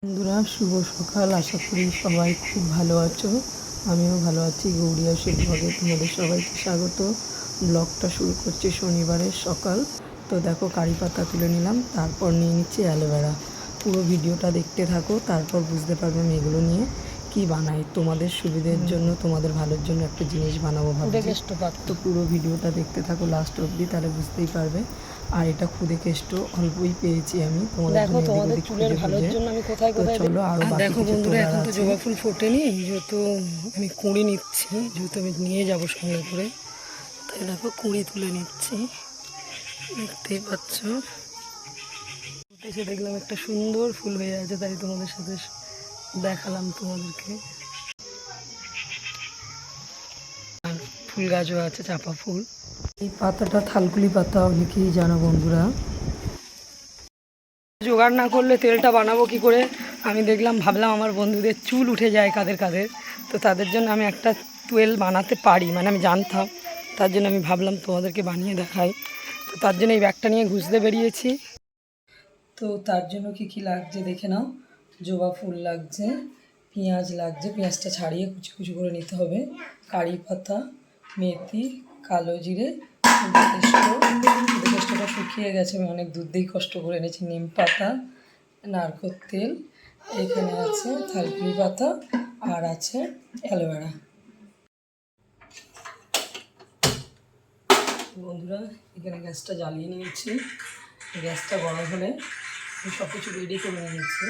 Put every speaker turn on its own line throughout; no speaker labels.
বন্ধুরা, শুভ সকাল। আশা করি সবাই খুব ভালো আছো। আমিও ভালো আছি। গৌরিয়া শেঠ ব্লগে তোমাদের সবাইকে স্বাগত। ব্লগটা শুরু করছি শনিবারের সকাল। তো দেখো, কারি পাতা তুলে নিলাম, তারপর নিয়ে নিচ্ছি অ্যালোভেরা। পুরো ভিডিওটা দেখতে থাকো, তারপর বুঝতে পারবে আমি এগুলো নিয়ে কি বানাই। তোমাদের সুবিধের জন্য, তোমাদের ভালোর জন্য একটা জিনিস বানাবো ভাবছি। তো পুরো ভিডিওটা দেখতে থাকো লাস্ট অবধি, তাহলে বুঝতেই পারবে। আর এটা খুদে কেষ্ট অল্পই পেয়েছি আমি তোমাদের জন্য, তোমাদের চুলের ভালোর জন্য আমি কোথায় কোথায় চলো আরো বাকি দেখো বন্ধুরা, এখন তো জবা ফুল ফোটেনি, যেহেতু আমি কুঁড়ি নিচ্ছি, যেহেতু আমি নিয়ে যাব সঙ্গে করে, তাই দেখো কুঁড়ি তুলে নিচ্ছি। দেখতেই পাচ্ছ, এসে দেখলাম একটা সুন্দর ফুল হয়ে আছে, তাই তোমাদের সাথে দেখালাম তোমাদেরকে। আর ফুল গাছও আছে, চাপা ফুল। এই পাতাটা থালকুলি পাতা, অনেকেই জানো বন্ধুরা। জোগাড় না করলে তেলটা বানাবো কি করে, আমি দেখলাম, ভাবলাম আমার বন্ধুদের চুল উঠে যায় কাদের কাদের, তো তাদের জন্য আমি একটা তেল বানাতে পারি, মানে আমি জানতাম, তার জন্য আমি ভাবলাম তোমাদেরকে বানিয়ে দেখাই। তো তার জন্য এই ব্যাগটা নিয়ে ঘুষতে বেরিয়েছি। তো তার জন্য কি কি লাগছে দেখে নাও। জবা ফুল লাগছে, পেঁয়াজ লাগছে, পেঁয়াজটা ছাড়িয়ে কুচি কুচি করে নিতে হবে, কারি পাতা, মেথি, কালো জিরে, পেস্টটা শুকিয়ে গেছে, আমি অনেক দুধ দিয়ে কষ্ট করে এনেছি, নিম পাতা, নারকেল তেল, এখানে আছে থালকুনি পাতা, আর আছে অ্যালোভেরা। বন্ধুরা, এখানে গ্যাসটা জ্বালিয়ে নিয়েছি, গ্যাসটা গরম হলে আমি সব কিছু রেডি করে নিয়েছি।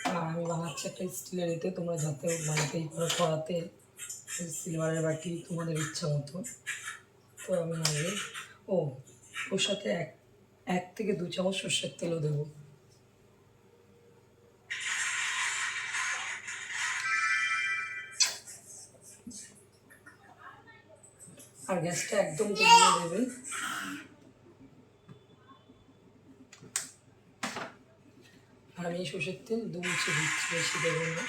আর আমি বানাচ্ছি একটা স্টিলের এতে, তোমরা যাতে বানাতেই পারো, কড়াতে, সিলভারের বাটি, তোমাদের ইচ্ছা মতো। তো আমি আগে ওর সাথে এক থেকে 2 চামচ সর্ষের তেলও দেবো। আর গ্যাসটা একদম কমিয়ে দেবে। আর আমি এই সর্ষের তেল 2 মুঠো দিচ্ছি, বেশি দেবো না।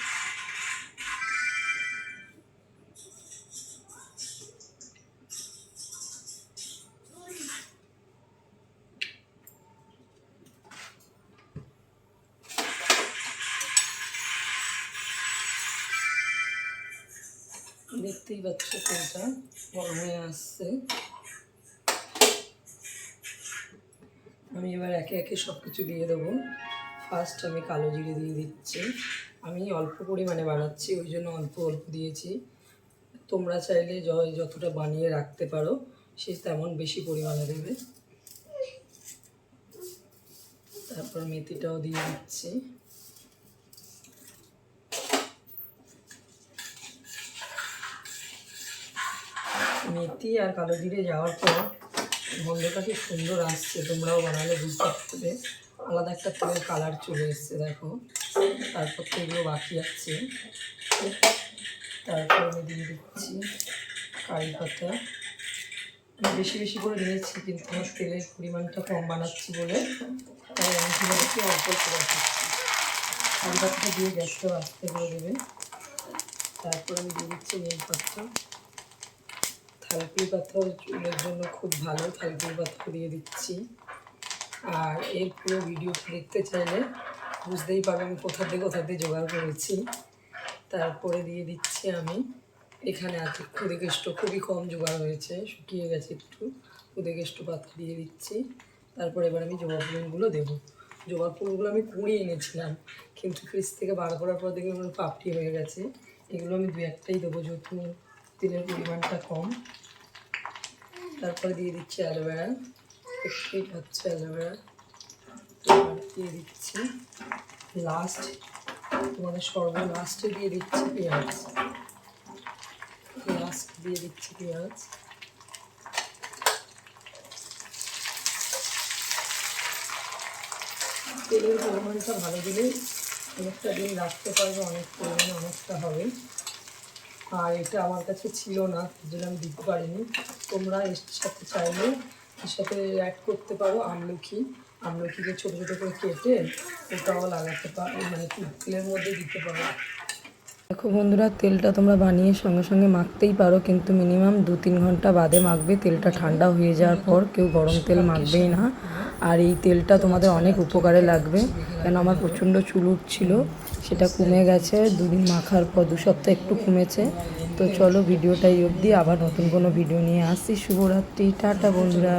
দেখতেই পাচ্ছ তেলটা গরম হয়ে আসছে। আমি এবার একে একে সব কিছু দিয়ে দেবো। ফার্স্ট আমি কালো জিরে দিয়ে দিচ্ছি। আমি অল্প পরিমাণে বানাচ্ছি, ওই জন্য অল্প অল্প দিয়েছি। তোমরা চাইলে যতটা বানিয়ে রাখতে পারো সে তেমন বেশি পরিমাণে দেবে। তারপর মেথিটাও দিয়ে দিচ্ছি। মেথি আর কালো জিরে যাওয়ার পর গন্ধটা কি সুন্দর আসছে, তোমরাও বানালে বুঝতে পারবে। আলাদা একটা তেলের কালার চলে এসছে দেখো। তারপর তো এগুলো বাকি আছে। তারপর আমি দিয়ে দিচ্ছি কারি পাতা। আমি বেশি বেশি করে দিয়েছি, কিন্তু আমার তেলের পরিমাণটা কম বানাচ্ছি বলে তাই আমি দিচ্ছি অল্প অল্প রাখছি। কারি পাতাটা দিয়ে গ্যাসটাও আস্তে করে দেবে। তারপর আমি দিয়ে দিচ্ছি নিম পাতা। থালকুনি পাতাও চুলের জন্য খুব ভালো, থালকুনি পাতা দিয়ে দিচ্ছি। আর এর পুরো ভিডিওটা দেখতে চাইলে বুঝতেই পারবে আমি কোথা থেকে জোগাড় করেছি। তারপরে দিয়ে দিচ্ছি আমি, এখানে আছে খুদে কেষ্ট, খুবই কম জোগাড় হয়েছে, শুকিয়ে গেছে একটু, খুদে কেষ্ট পাতা দিয়ে দিচ্ছি। তারপরে এবার আমি জবা ফুলগুলো দেবো। জবা ফুলগুলো আমি কুড়িয়ে এনেছিলাম, কিন্তু ফ্রিজ থেকে বার করার পর দেখলাম আমার পাপড়ি হয়ে গেছে। এগুলো আমি 2-1টাই দেবো, যেহেতু তেলের পরিমাণটা কম। তারপরে দিয়ে দিচ্ছি অ্যালোভেরা, একটুই পাচ্ছে অ্যালোভেরা। তারপর দিয়ে দিচ্ছি লাস্ট, তোমাদের সর্বলাস্টে দিয়ে দিচ্ছি পেঁয়াজ। লাস্ট দিয়ে দিচ্ছি পেঁয়াজ। তেলের পরিমাণটা ভালো দিলে অনেকটা দিন রাখতে পারবে, অনেক পরিমাণে অনেকটা হবে। আর এটা আমার কাছে ছিল না, তার জন্য আমি দিতে পারিনি। তোমরা এর সাথে চাইলে এর সাথে অ্যাড করতে পারো আমলকিকে ছোটো ছোটো করে কেটে ওটাও লাগাতে পারো, মানে তেলের মধ্যে দিতে পারো। দেখো বন্ধুরা, তেলটা তোমরা বানিয়ে সঙ্গে সঙ্গে মাখতেই পারো, কিন্তু মিনিমাম 2-3 ঘন্টা বাদে মাখবে। তেলটা ঠান্ডা হয়ে যাওয়ার পর কেউ গরম তেল মাখবেই না। আর এই তেলটা তোমাদের অনেক উপকারে লাগবে, কেন আমার প্রচণ্ড চুল উঠছিল, সেটা কমে গেছে 2 দিন মাখার পর, 2 সপ্তাহ একটু কমেছে। তো চলো ভিডিওটা এই অবধি, আবার নতুন কোনো ভিডিও নিয়ে আসছি। শুভরাত্রি, টাটা বন্ধুরা।